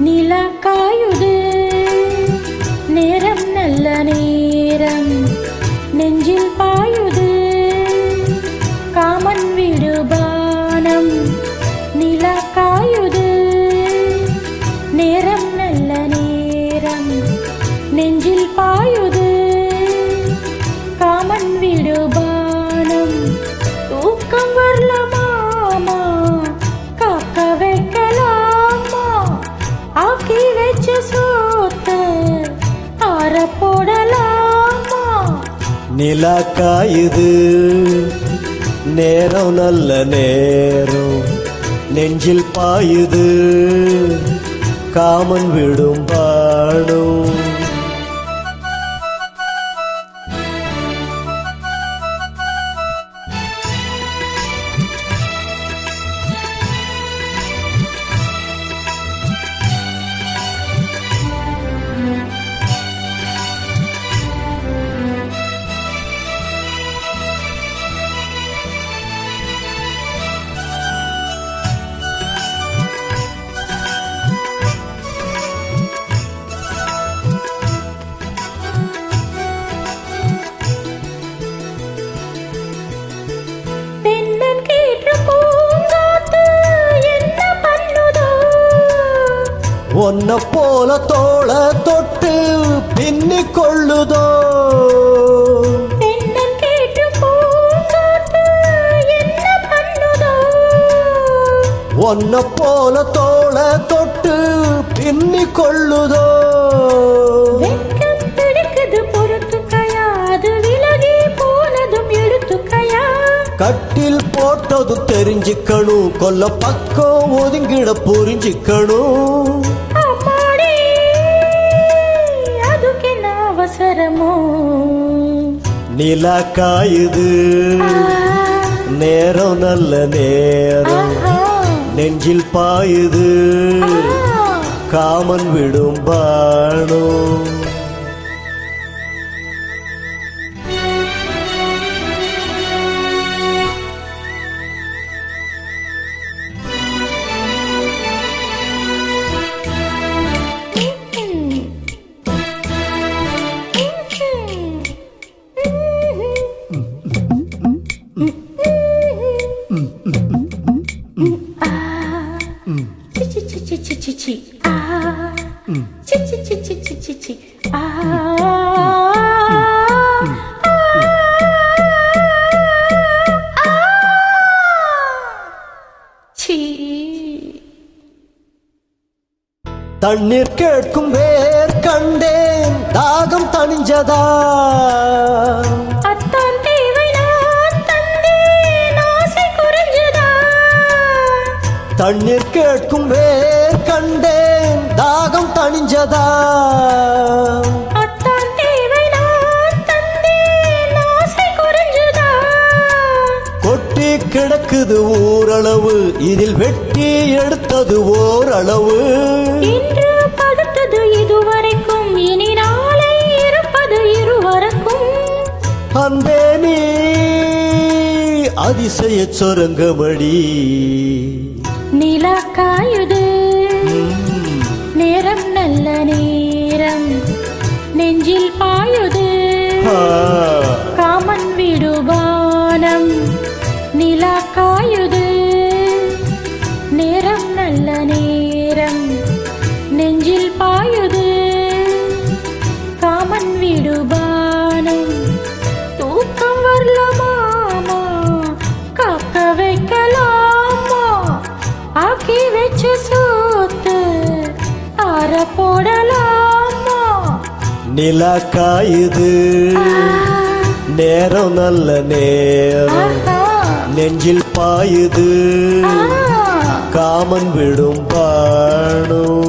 நிலா காயுது நேரம் நல்ல நேரம் நெஞ்சில் பாயுது காமன் விடுபானம் நிலா காயுது நேரம் நல்ல நேரம் நெஞ்சில் பாயுது காமன் விடுபானம் தூக்கம் வரலாமா காக்க வைக்கலாமா ஆக்கி வச்ச சோத்து ஆற போடலாமா நிலா காயுது நேரம் நல்ல நேரம் நெஞ்சில் பாயுது காமன் விடும் பாடும் ஒன்ன போல தோள தொட்டு பின்னிக் கொள்ளுதோ ஒன்ன போல தோள தொட்டு பின்னிக் கொள்ளுதோ கட்டில் போட்டதும் தெரிஞ்சுக்கணும் கொல்ல பக்கம் ஒதுங்கிட புரிஞ்சுக்கணும் அவசரமோ நிலா காயுது நேரம் நல்ல நேரம் நெஞ்சில் பாயுது காமன் விடும் பாணும் தண்ணீர் கேட்கும் வேர் கண்டேன் தாகம் தணிஞ்சதா தண்ணீர் கேட்கும் வேர் கண்டேன் தாகம் தணிஞ்சதா கொட்டி கிடக்குது ஓரளவு இதில் வெட்டி எடுத்தது ஓரளவு இன்று படுத்தது இதுவரைக்கும் இனி நாளை இருப்பது இருவருக்கும் அன்பே நீ அதிசய சொரங்கமடி நிலா காயுது நேரம் நல்ல நேரம் நெஞ்சில் பாயுது காமன் விடுபானம் நிலா காயுது நேரம் நல்ல நேரம் நெஞ்சில் பாயுது காமன் விடுபானம் தூக்கம் வரலாமா காக்க வைக்கலாமா ஆக்கி வச்ச சோத்து ஆற போடலாமா நிலா காயுது நேரம் நல்ல நேரம் நெஞ்சில் பாயுது காமன் விடும் பாணும்